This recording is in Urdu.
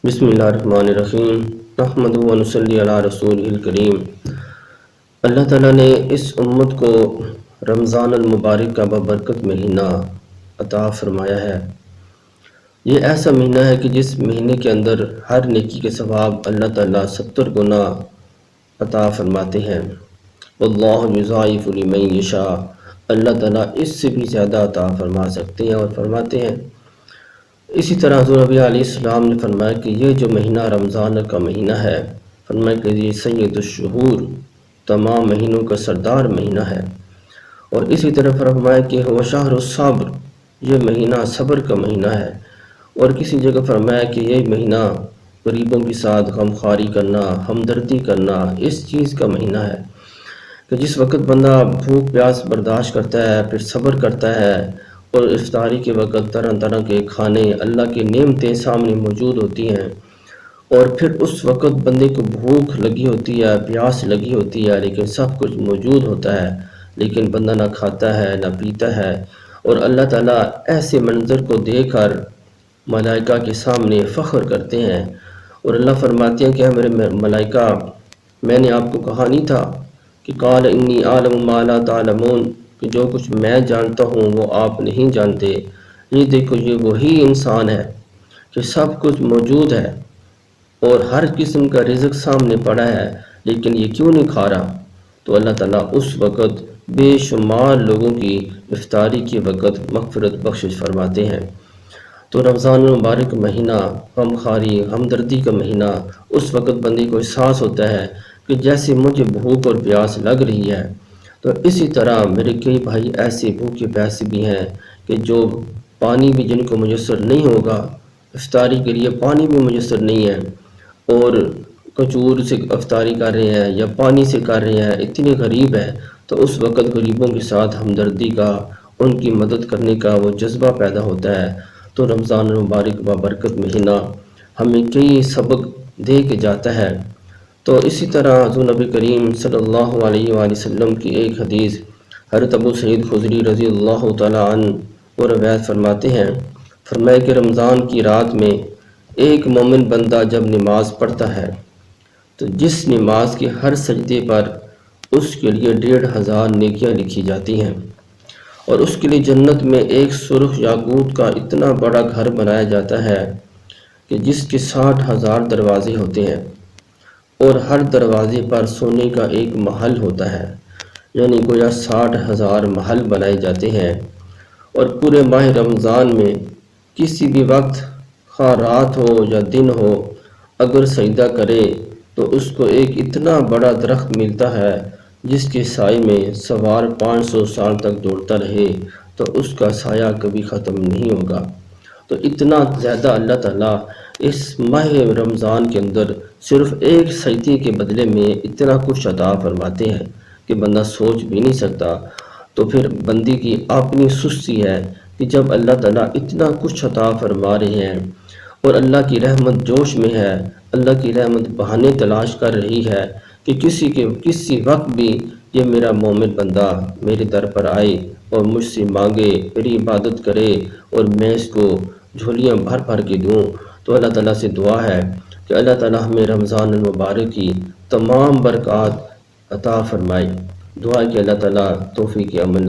بسم اللہ الرحمن الرحیم نحمد و نصلی علی رسول الکریم۔ اللہ تعالیٰ نے اس امت کو رمضان المبارک کا بابرکت مہینہ عطا فرمایا ہے۔ یہ ایسا مہینہ ہے کہ جس مہینے کے اندر ہر نیکی کے ثواب اللہ تعالیٰ 70 گنا عطا فرماتے ہیں۔ واللہ یضاعف لمن یشاء، اللہ تعالیٰ اس سے بھی زیادہ عطا فرما سکتے ہیں اور فرماتے ہیں۔ اسی طرح حضور نبی علیہ السلام نے فرمایا کہ یہ جو مہینہ رمضان کا مہینہ ہے، فرمایا کہ یہ سید الشہور، تمام مہینوں کا سردار مہینہ ہے۔ اور اسی طرح فرمایا کہ وہ شہر الصبر، یہ مہینہ صبر کا مہینہ ہے۔ اور کسی جگہ فرمایا کہ یہ مہینہ غریبوں کے ساتھ غمخواری کرنا، ہمدردی کرنا، اس چیز کا مہینہ ہے کہ جس وقت بندہ بھوک پیاس برداشت کرتا ہے، پھر صبر کرتا ہے، اور افطاری کے وقت طرح طرح کے کھانے، اللہ کی نعمتیں سامنے موجود ہوتی ہیں، اور پھر اس وقت بندے کو بھوک لگی ہوتی ہے، پیاس لگی ہوتی ہے، لیکن سب کچھ موجود ہوتا ہے، لیکن بندہ نہ کھاتا ہے نہ پیتا ہے۔ اور اللہ تعالیٰ ایسے منظر کو دیکھ کر ملائکہ کے سامنے فخر کرتے ہیں، اور اللہ فرماتے ہیں کہ میرے ملائکہ، میں نے آپ کو کہا نہیں تھا کہ قال انی اعلم ما لا تعلمون، کہ جو کچھ میں جانتا ہوں وہ آپ نہیں جانتے۔ یہ دیکھو، یہ وہی انسان ہے کہ سب کچھ موجود ہے اور ہر قسم کا رزق سامنے پڑا ہے، لیکن یہ کیوں نہیں کھا رہا؟ تو اللہ تعالیٰ اس وقت بے شمار لوگوں کی افطاری کے وقت مغفرت بخشش فرماتے ہیں۔ تو رمضان المبارک مہینہ غمخواری، ہمدردی کا مہینہ، اس وقت بندے کو احساس ہوتا ہے کہ جیسے مجھے بھوک اور پیاس لگ رہی ہے۔ تو اسی طرح میرے کئی بھائی ایسے بھوکے پیاسے بھی ہیں کہ جو پانی بھی جن کو میسر نہیں ہوگا، افطاری کے لیے پانی بھی میسر نہیں ہے، اور کھجور سے افطاری کر رہے ہیں یا پانی سے کر رہے ہیں، اتنے غریب ہیں۔ تو اس وقت غریبوں کے ساتھ ہمدردی کا، ان کی مدد کرنے کا وہ جذبہ پیدا ہوتا ہے۔ تو رمضان المبارک بابرکت مہینہ ہمیں کئی سبق دے کے جاتا ہے۔ تو اسی طرح حضور نبی کریم صلی اللہ علیہ وآلہ وسلم کی ایک حدیث حضرت ابو سعید خدری رضی اللہ تعالیٰ عنہ وہ روایت فرماتے ہیں، فرمایا کہ رمضان کی رات میں ایک مومن بندہ جب نماز پڑھتا ہے تو جس نماز کے ہر سجدے پر اس کے لیے 1500 نیکیاں لکھی جاتی ہیں، اور اس کے لیے جنت میں ایک سرخ یاقوت کا اتنا بڑا گھر بنایا جاتا ہے کہ جس کے 60,000 دروازے ہوتے ہیں، اور ہر دروازے پر سونے کا ایک محل ہوتا ہے، یعنی گویا 60,000 محل بنائے جاتے ہیں۔ اور پورے ماہ رمضان میں کسی بھی وقت، خواہ رات ہو یا دن ہو، اگر سجدہ کرے تو اس کو ایک اتنا بڑا درخت ملتا ہے جس کے سائے میں سوار 500 سال تک دوڑتا رہے تو اس کا سایہ کبھی ختم نہیں ہوگا۔ تو اتنا زیادہ اللہ تعالیٰ اس ماہ رمضان کے اندر صرف ایک سجدے کے بدلے میں اتنا کچھ عطا فرماتے ہیں کہ بندہ سوچ بھی نہیں سکتا۔ تو پھر بندے کی اپنی سستی ہے کہ جب اللہ تعالیٰ اتنا کچھ عطا فرما رہے ہیں اور اللہ کی رحمت جوش میں ہے، اللہ کی رحمت بہانے تلاش کر رہی ہے کہ کسی وقت بھی یہ میرا مومن بندہ میرے در پر آئے اور مجھ سے مانگے، میری عبادت کرے، اور میں اس کو جھولیاں بھر بھر کے دوں۔ تو اللہ تعالیٰ سے دعا ہے کہ اللہ تعالیٰ ہمیں رمضان المبارک کی تمام برکات عطا فرمائے۔ دعا کہ اللہ تعالیٰ توفیق عمل